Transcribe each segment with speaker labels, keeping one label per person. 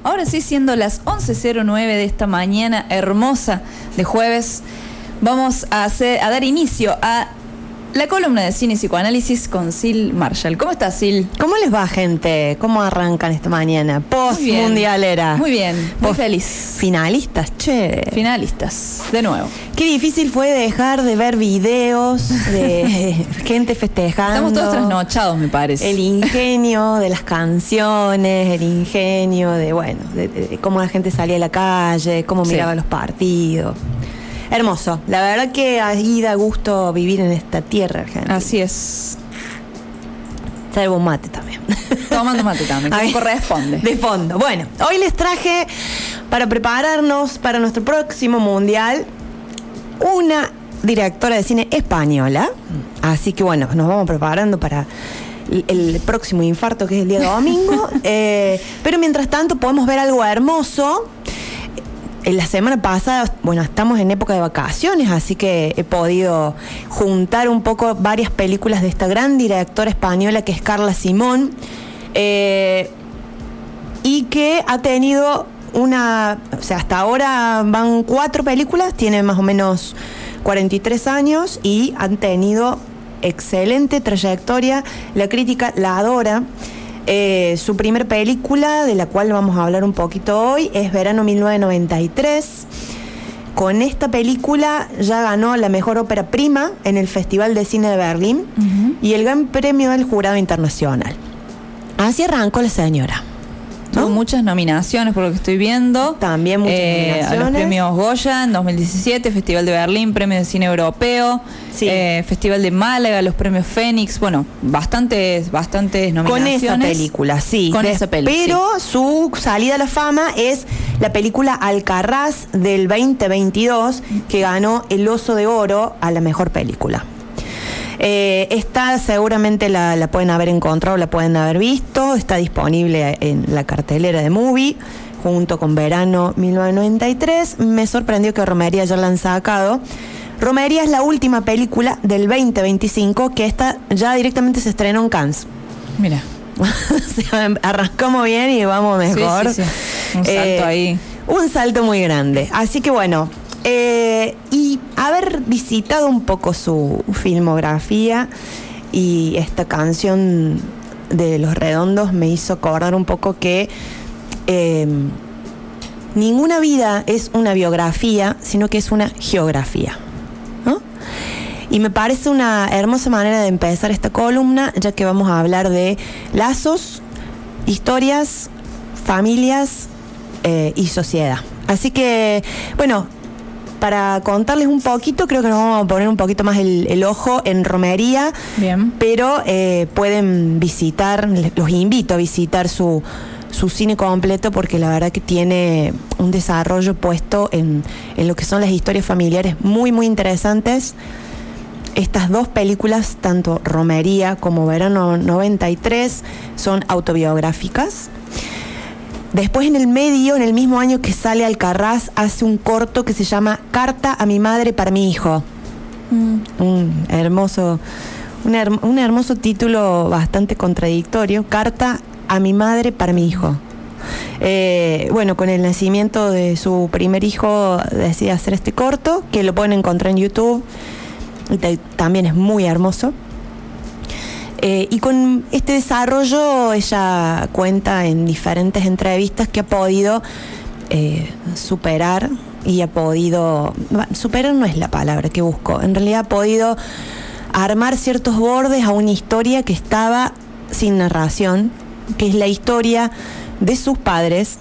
Speaker 1: ahora sí, siendo las 11:09 de esta mañana hermosa de jueves, vamos a dar inicio a la columna de cine y psicoanálisis con Sil Marshall. ¿Cómo estás, Sil?
Speaker 2: ¿Cómo les va, gente? ¿Cómo arrancan esta mañana? Post-mundialera.
Speaker 1: Muy bien, muy feliz.
Speaker 2: Finalistas, che.
Speaker 1: Finalistas, de nuevo.
Speaker 2: Qué difícil fue dejar de ver videos de gente festejando.
Speaker 1: Estamos todos trasnochados, me parece.
Speaker 2: El ingenio de las canciones, el ingenio de cómo la gente salía a la calle, cómo miraba los partidos. Hermoso. La verdad que ahí da gusto vivir en esta tierra argentina.
Speaker 1: Así es.
Speaker 2: Salvo un mate también.
Speaker 1: Tomando mate también, como corresponde.
Speaker 2: De fondo. Bueno, hoy les traje, para prepararnos para nuestro próximo mundial, una directora de cine española. Así que bueno, nos vamos preparando para el próximo infarto, que es el día domingo. Pero mientras tanto podemos ver algo hermoso. En la semana pasada, estamos en época de vacaciones, así que he podido juntar un poco varias películas de esta gran directora española que es Carla Simón, y que ha tenido hasta ahora van 4 películas, tiene más o menos 43 años y han tenido excelente trayectoria, la crítica la adora. Su primer película, de la cual vamos a hablar un poquito hoy, es Verano 1993. Con esta película ya ganó la mejor ópera prima en el Festival de Cine de Berlín y el Gran Premio del Jurado Internacional. Así arrancó la señora.
Speaker 1: Tuvo muchas nominaciones, por lo que estoy viendo.
Speaker 2: También muchas nominaciones.
Speaker 1: A los premios Goya en 2017, Festival de Berlín, Premio de Cine Europeo, Festival de Málaga, los premios Fénix. Bueno, bastantes nominaciones.
Speaker 2: Con esa película, sí.
Speaker 1: Con esa película.
Speaker 2: Pero su salida a la fama es la película Alcarrás del 2022, que ganó el Oso de Oro a la mejor película. Esta seguramente la pueden haber encontrado, la pueden haber visto, está disponible en la cartelera de Movie junto con Verano 1993. Me sorprendió que Romería ya la han sacado. Romería es la última película del 2025, que esta ya directamente se estrenó en Cannes.
Speaker 1: Mira.
Speaker 2: Arrancamos bien y vamos mejor.
Speaker 1: Sí. Un salto ahí.
Speaker 2: Un salto muy grande. Así que bueno, y haber visitado un poco su filmografía y esta canción de Los Redondos me hizo acordar un poco que ninguna vida es una biografía, sino que es una geografía, ¿no? Y me parece una hermosa manera de empezar esta columna, ya que vamos a hablar de lazos, historias, familias y sociedad. Así que, bueno, para contarles un poquito, creo que nos vamos a poner un poquito más el ojo en Romería.
Speaker 1: Bien.
Speaker 2: Pero pueden visitar, los invito a visitar su cine completo, porque la verdad que tiene un desarrollo puesto en lo que son las historias familiares muy, muy interesantes. Estas 2 películas, tanto Romería como Verano 93, son autobiográficas. Después, en el medio, en el mismo año que sale Alcarrás, hace un corto que se llama Carta a mi madre para mi hijo. Un hermoso título bastante contradictorio. Carta a mi madre para mi hijo. Con el nacimiento de su primer hijo decide hacer este corto, que lo pueden encontrar en YouTube. También es muy hermoso. Y con este desarrollo ella cuenta en diferentes entrevistas que ha podido superar, y ha podido... Superar no es la palabra que busco. En realidad ha podido armar ciertos bordes a una historia que estaba sin narración, que es la historia de sus padres,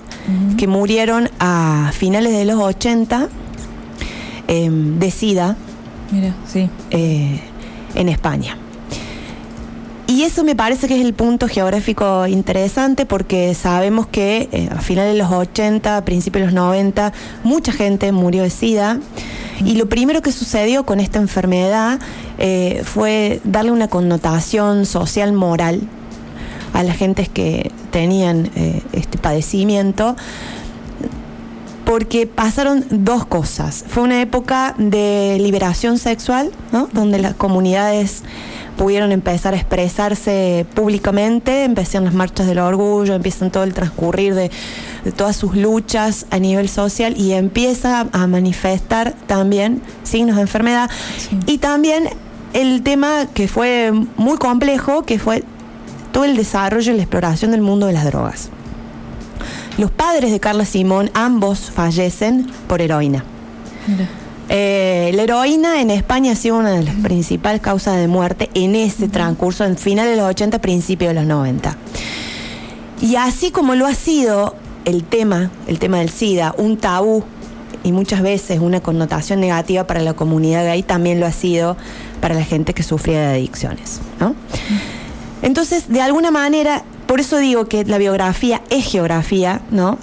Speaker 2: que murieron a finales de los 80 de SIDA.
Speaker 1: Mira, sí.
Speaker 2: En España. Y eso me parece que es el punto geográfico interesante, porque sabemos que a finales de los 80, a principios de los 90, mucha gente murió de SIDA. Y lo primero que sucedió con esta enfermedad fue darle una connotación social, moral a las gentes que tenían este padecimiento, porque pasaron 2 cosas. Fue una época de liberación sexual, ¿no? Donde las comunidades pudieron empezar a expresarse públicamente, empezaron las marchas del orgullo, empiezan todo el transcurrir de de todas sus luchas a nivel social y empieza a manifestar también signos de enfermedad. Sí. Y también el tema que fue muy complejo, que fue todo el desarrollo y la exploración del mundo de las drogas. Los padres de Carla Simón, ambos fallecen por heroína. Mira. La heroína en España ha sido una de las principales causas de muerte en ese transcurso, en finales de los 80, principios de los 90. Y así como lo ha sido el tema del SIDA, un tabú y muchas veces una connotación negativa para la comunidad gay, también lo ha sido para la gente que sufría de adicciones, ¿no? Entonces, de alguna manera, por eso digo que la biografía es geografía, ¿no?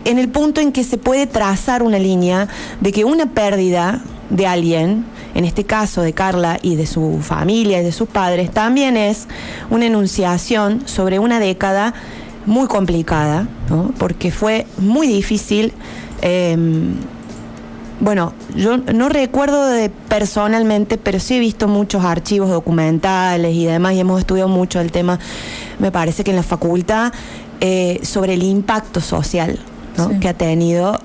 Speaker 2: En el punto en que se puede trazar una línea de que una pérdida de alguien, en este caso de Carla y de su familia y de sus padres, también es una enunciación sobre una década muy complicada, ¿no? Porque fue muy difícil. Bueno, yo no recuerdo personalmente, pero sí he visto muchos archivos documentales y demás, y hemos estudiado mucho el tema, me parece que en la facultad, sobre el impacto social, ¿no? Sí. Que ha tenido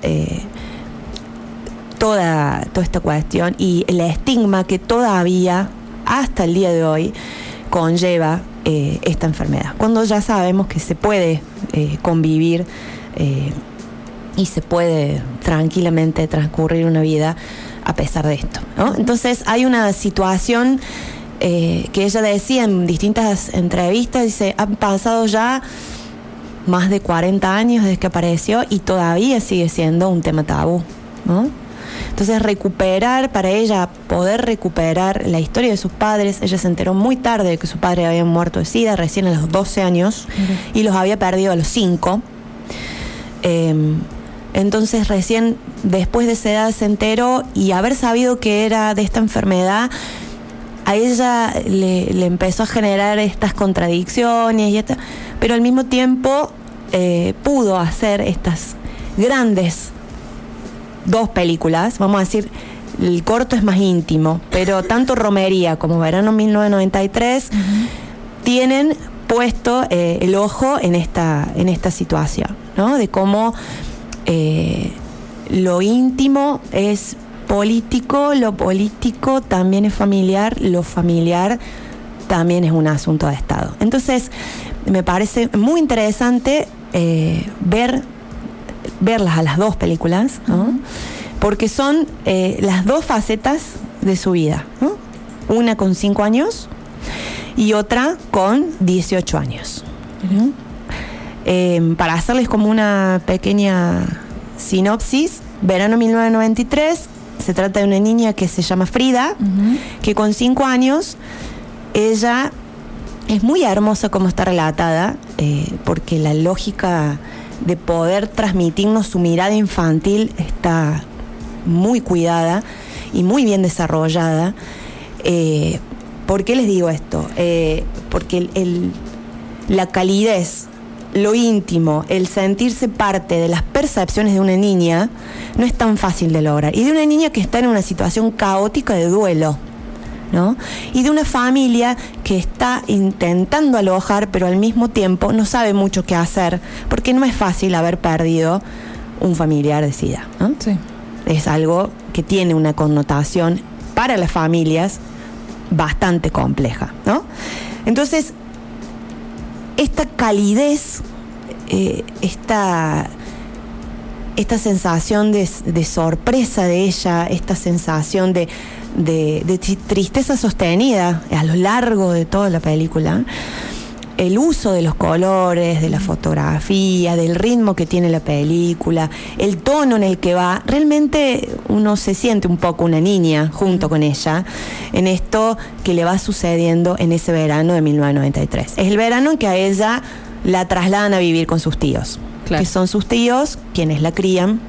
Speaker 2: toda esta cuestión y el estigma que todavía, hasta el día de hoy, conlleva esta enfermedad. Cuando ya sabemos que se puede convivir y se puede tranquilamente transcurrir una vida a pesar de esto, ¿no? Entonces hay una situación que ella decía en distintas entrevistas, dice, han pasado ya más de 40 años desde que apareció y todavía sigue siendo un tema tabú, ¿no? Entonces para ella poder recuperar la historia de sus padres, ella se enteró muy tarde de que su padre había muerto de SIDA, recién a los 12 años, y los había perdido a los 5. Entonces recién después de esa edad se enteró, y haber sabido que era de esta enfermedad, a ella le empezó a generar estas contradicciones, pero al mismo tiempo pudo hacer estas grandes 2 películas, vamos a decir, el corto es más íntimo, pero tanto Romería como Verano 1993 tienen puesto el ojo en esta situación, ¿no? De cómo lo íntimo es político, lo político también es familiar, lo familiar también es un asunto de Estado. Entonces, me parece muy interesante verlas a las 2 películas, ¿no? Porque son las 2 facetas de su vida, ¿no? Una con 5 años y otra con 18 años. Para hacerles como una pequeña sinopsis, Verano 1993, se trata de una niña que se llama Frida, que con 5 años, ella es muy hermosa como está relatada, porque la lógica de poder transmitirnos su mirada infantil está muy cuidada y muy bien desarrollada. ¿Por qué les digo esto? Porque la calidez, lo íntimo, el sentirse parte de las percepciones de una niña no es tan fácil de lograr. Y de una niña que está en una situación caótica de duelo, ¿no? Y de una familia que está intentando alojar, pero al mismo tiempo no sabe mucho qué hacer, porque no es fácil haber perdido un familiar de SIDA, ¿no? Sí. Es algo que tiene una connotación para las familias bastante compleja, ¿no? Entonces, esta calidez, esta sensación de sorpresa de ella, esta sensación de tristeza sostenida a lo largo de toda la película, el uso de los colores, de la fotografía, del ritmo que tiene la película, el tono en el que va, realmente uno se siente un poco una niña junto con ella en esto que le va sucediendo en ese verano de 1993. Es el verano en que a ella la trasladan a vivir con sus tíos, claro, que son sus tíos quienes la crían,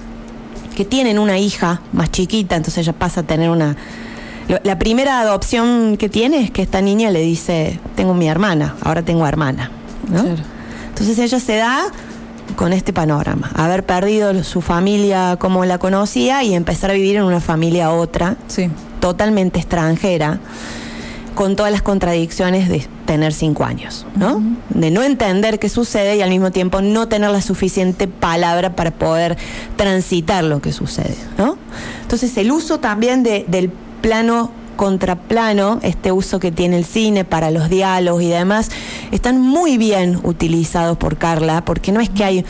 Speaker 2: que tienen una hija más chiquita, entonces ella pasa a tener la primera adopción que tiene es que esta niña le dice, tengo mi hermana, ahora tengo hermana, ¿no? Claro. Entonces ella se da con este panorama, haber perdido su familia como la conocía y empezar a vivir en una familia otra, sí, totalmente extranjera, con todas las contradicciones de tener 5 años, ¿no? De no entender qué sucede y al mismo tiempo no tener la suficiente palabra para poder transitar lo que sucede, ¿no? Entonces el uso también del plano contraplano, este uso que tiene el cine para los diálogos y demás, están muy bien utilizados por Carla, porque no es que hay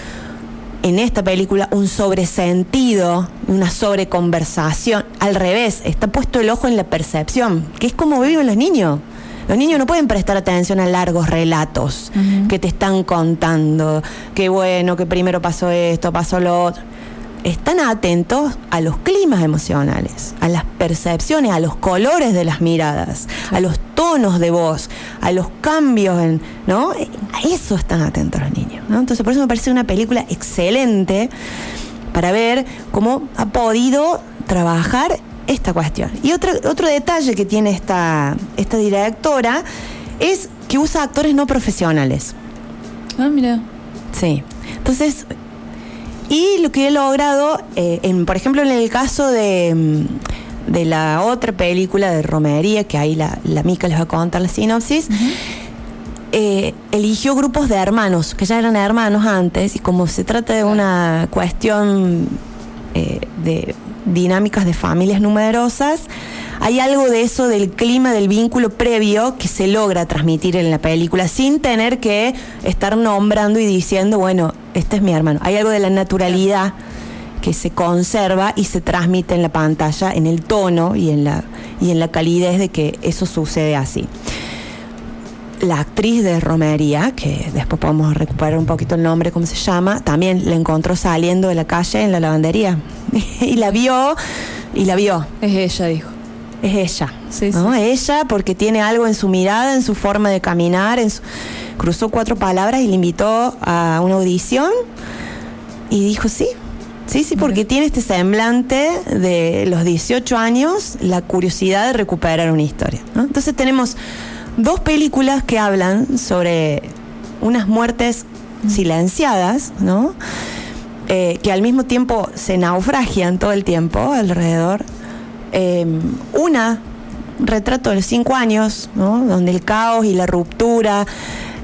Speaker 2: en esta película un sobresentido, una sobreconversación. Al revés, está puesto el ojo en la percepción, que es como viven los niños. Los niños no pueden prestar atención a largos relatos que te están contando. Qué bueno, que primero pasó esto, pasó lo otro. Están atentos a los climas emocionales, a las percepciones, a los colores de las miradas, a los tonos de voz, a los cambios, ¿no? A eso están atentos los niños, ¿no? Entonces, por eso me parece una película excelente para ver cómo ha podido trabajar esta cuestión. Y otro detalle que tiene esta directora es que usa actores no profesionales.
Speaker 1: Ah, mira.
Speaker 2: Sí. Entonces, y lo que he logrado, por ejemplo, en el caso de la otra película de Romería, que ahí la Mica les va a contar la sinopsis, eligió grupos de hermanos, que ya eran hermanos antes, y como se trata de una cuestión de dinámicas de familias numerosas, hay algo de eso del clima, del vínculo previo que se logra transmitir en la película sin tener que estar nombrando y diciendo, bueno, este es mi hermano. Hay algo de la naturalidad que se conserva y se transmite en la pantalla, en el tono y en la calidez de que eso sucede así. La actriz de Romería, que después podemos recuperar un poquito el nombre, cómo se llama, también la encontró saliendo de la calle en la lavandería y la vio.
Speaker 1: Es ella, dijo.
Speaker 2: Es ella,
Speaker 1: sí,
Speaker 2: ¿no?
Speaker 1: sí.
Speaker 2: Ella, porque tiene algo en su mirada, en su forma de caminar, cruzó 4 palabras y le invitó a una audición y dijo sí, porque tiene este semblante de los 18 años, la curiosidad de recuperar una historia, ¿no? Entonces tenemos 2 películas que hablan sobre unas muertes silenciadas, ¿no? Que al mismo tiempo se naufragian todo el tiempo alrededor. Una, retrato de los 5 años, ¿no? Donde el caos y la ruptura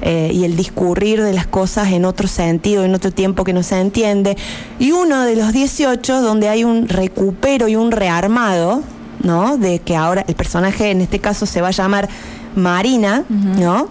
Speaker 2: y el discurrir de las cosas en otro sentido, en otro tiempo que no se entiende. Y uno de los 18, donde hay un recupero y un rearmado, ¿no? De que ahora el personaje en este caso se va a llamar Marina, ¿no?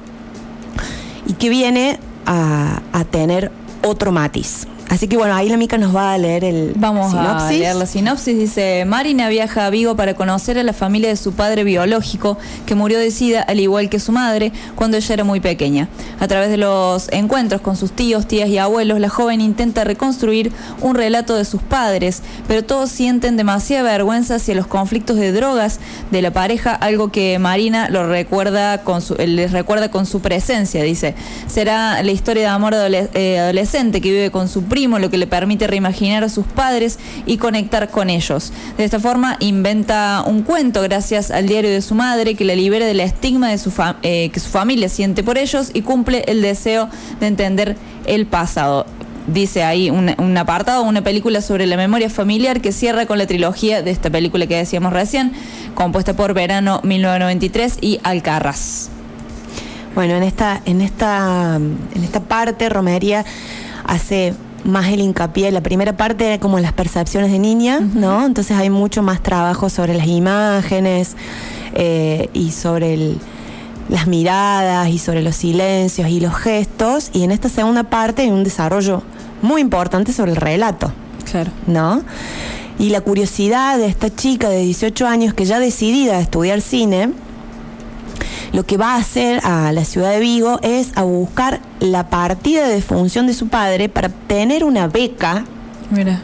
Speaker 2: Y que viene a tener otro matiz. Así que bueno, ahí la Mica nos va a leer
Speaker 1: Vamos
Speaker 2: sinopsis.
Speaker 1: a leer la sinopsis. Dice: Marina viaja a Vigo para conocer a la familia de su padre biológico, que murió de SIDA al igual que su madre cuando ella era muy pequeña. A través de los encuentros con sus tíos, tías y abuelos, la joven intenta reconstruir un relato de sus padres, pero todos sienten demasiada vergüenza hacia los conflictos de drogas de la pareja, algo que Marina les recuerda con su presencia. Dice: será la historia de amor adolescente que vive con su primo, lo que le permite reimaginar a sus padres y conectar con ellos. De esta forma inventa un cuento gracias al diario de su madre que la libera del estigma de que su familia siente por ellos y cumple el deseo de entender el pasado. Dice ahí un apartado, una película sobre la memoria familiar que cierra con la trilogía de esta película que decíamos recién, compuesta por Verano 1993 y Alcarrás.
Speaker 2: Bueno, en esta parte Romería hace más el hincapié. La primera parte era como las percepciones de niña, ¿no? Entonces hay mucho más trabajo sobre las imágenes y sobre las miradas y sobre los silencios y los gestos. Y en esta segunda parte hay un desarrollo muy importante sobre el relato.
Speaker 1: Claro.
Speaker 2: ¿No? Y la curiosidad de esta chica de 18 años que ya decidida a estudiar cine, lo que va a hacer a la ciudad de Vigo es a buscar la partida de defunción de su padre para obtener una beca.
Speaker 1: Mira.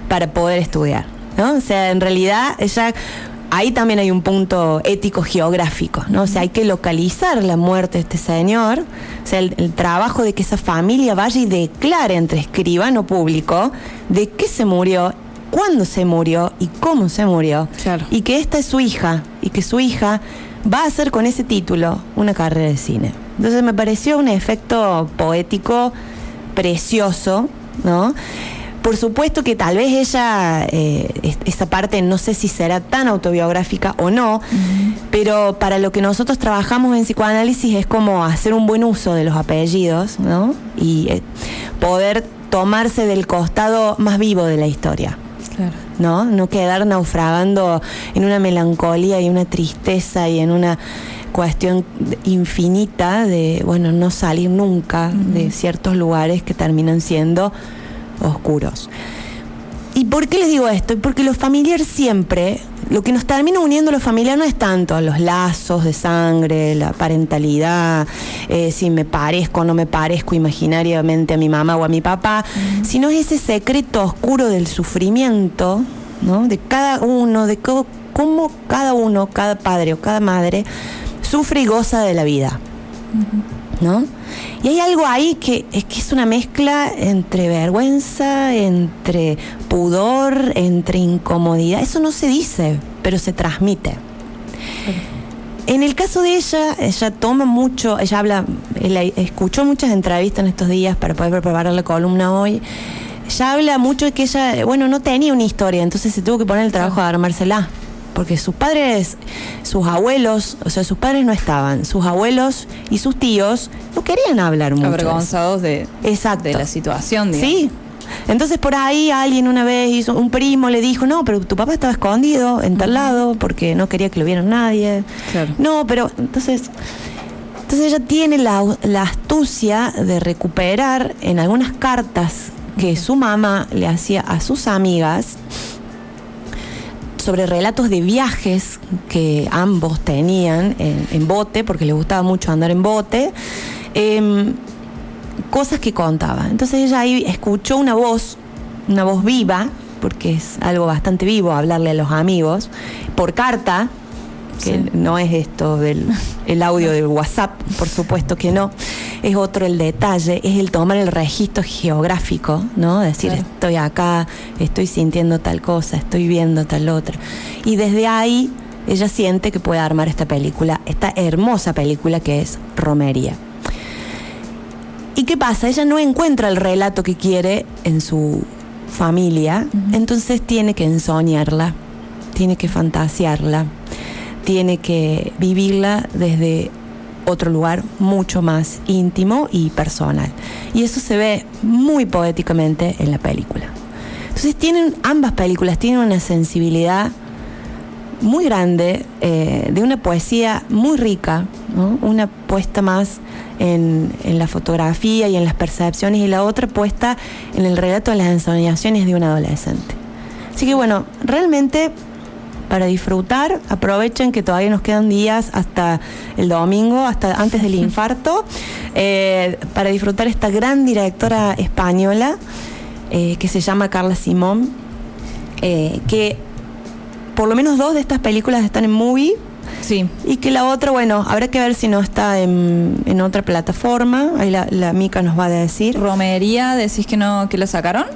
Speaker 2: Para poder estudiar, ¿no? O sea, en realidad ahí también hay un punto ético geográfico, ¿no? O sea, hay que localizar la muerte de este señor, o sea, el trabajo de que esa familia vaya y declare ante escribano público de qué se murió, cuándo se murió y cómo se murió.
Speaker 1: Claro.
Speaker 2: Y que esta es su hija, y que su hija va a hacer con ese título una carrera de cine. Entonces me pareció un efecto poético precioso, ¿no? Por supuesto que tal vez ella, esa parte no sé si será tan autobiográfica o no, Pero para lo que nosotros trabajamos en psicoanálisis es como hacer un buen uso de los apellidos, ¿no? Y poder tomarse del costado más vivo de la historia.
Speaker 1: Claro.
Speaker 2: No quedar naufragando en una melancolía y una tristeza y en una cuestión infinita de, bueno, no salir nunca de ciertos lugares que terminan siendo oscuros. ¿Y por qué les digo esto? Porque lo familiar siempre, lo que nos termina uniendo lo familiar no es tanto los lazos de sangre, la parentalidad, si me parezco o no me parezco imaginariamente a mi mamá o a mi papá, sino es ese secreto oscuro del sufrimiento, ¿no? De cada uno, de cómo cada uno, cada padre o cada madre sufre y goza de la vida, ¿no? Y hay algo ahí que es una mezcla entre vergüenza, entre pudor, entre incomodidad. Eso no se dice, pero se transmite. En el caso de ella toma mucho, ella escuchó muchas entrevistas en estos días para poder preparar la columna hoy. Ella habla mucho de que ella, bueno, no tenía una historia, entonces se tuvo que poner el trabajo de armársela. Porque sus padres, sus abuelos, o sea, sus padres no estaban, sus abuelos y sus tíos no querían hablar mucho.
Speaker 1: Avergonzados de la situación, digamos.
Speaker 2: Sí. Entonces por ahí alguien una vez un primo le dijo, no, pero tu papá estaba escondido en tal lado porque no quería que lo viera nadie.
Speaker 1: Claro.
Speaker 2: No, pero entonces ella tiene la astucia de recuperar en algunas cartas que su mamá le hacía a sus amigas sobre relatos de viajes que ambos tenían en bote, porque les gustaba mucho andar en bote, cosas que contaba. Entonces ella ahí escuchó una voz viva, porque es algo bastante vivo hablarle a los amigos, por carta, que no es esto del el audio del WhatsApp, por supuesto que no. Es otro el detalle, es el tomar el registro geográfico, ¿no? Decir, estoy acá, estoy sintiendo tal cosa, estoy viendo tal otra. Y desde ahí ella siente que puede armar esta película, esta hermosa película que es Romería. ¿Y qué pasa? Ella no encuentra el relato que quiere en su familia, entonces tiene que ensoñarla, tiene que fantasearla, tiene que vivirla desde otro lugar mucho más íntimo y personal. Y eso se ve muy poéticamente en la película. Entonces ambas películas tienen una sensibilidad muy grande, de una poesía muy rica, ¿no? Una puesta más en la fotografía y en las percepciones, y la otra puesta en el relato de las ensoñaciones de un adolescente. Así que bueno, realmente para disfrutar, aprovechen que todavía nos quedan días hasta el domingo, hasta antes del infarto, para disfrutar esta gran directora española que se llama Carla Simón, que por lo menos 2 de estas películas están en Movie.
Speaker 1: Sí.
Speaker 2: Y que la otra, bueno, habrá que ver si no está en otra plataforma. Ahí la Mica nos va a decir.
Speaker 1: Romería, ¿decís que no, que la sacaron?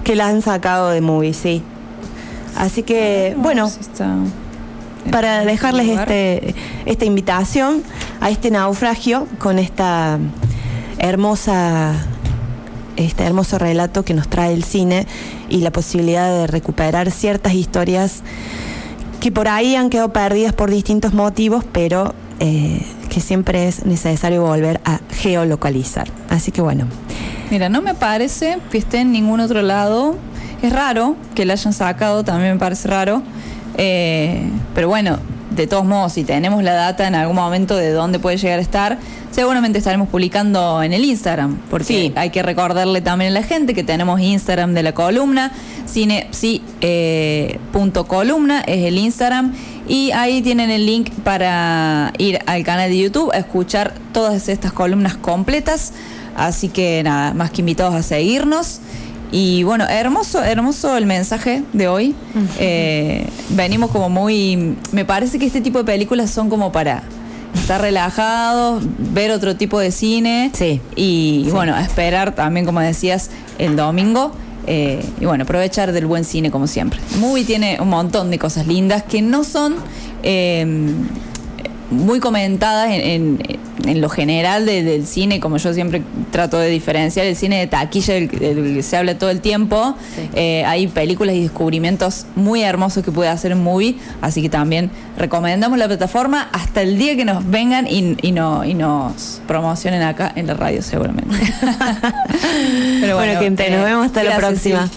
Speaker 2: Que la han sacado de Movie, sí. Así que, bueno, si para dejarles esta invitación a este naufragio con este hermoso relato que nos trae el cine y la posibilidad de recuperar ciertas historias que por ahí han quedado perdidas por distintos motivos, pero que siempre es necesario volver a geolocalizar. Así que bueno.
Speaker 1: Mira, no me parece que esté en ningún otro lado. Es raro que la hayan sacado, también me parece raro. Pero bueno, de todos modos, si tenemos la data en algún momento de dónde puede llegar a estar, seguramente estaremos publicando en el Instagram, porque sí, hay que recordarle también a la gente que tenemos Instagram de la columna, cine.columna es el Instagram, y ahí tienen el link para ir al canal de YouTube a escuchar todas estas columnas completas. Así que nada, más que invitados a seguirnos. Y bueno, hermoso el mensaje de hoy. Venimos como muy... Me parece que este tipo de películas son como para estar relajados, ver otro tipo de cine.
Speaker 2: Sí.
Speaker 1: Y bueno, a esperar también, como decías, el domingo. Y bueno, aprovechar del buen cine como siempre. Movie tiene un montón de cosas lindas que no son muy comentadas en lo general del cine, como yo siempre trato de diferenciar el cine de taquilla del que se habla todo el tiempo. Sí. Hay películas y descubrimientos muy hermosos que puede hacer en Movie, así que también recomendamos la plataforma hasta el día que nos vengan y nos promocionen acá en la radio seguramente.
Speaker 2: Pero bueno, gente, nos vemos hasta la próxima. Sí.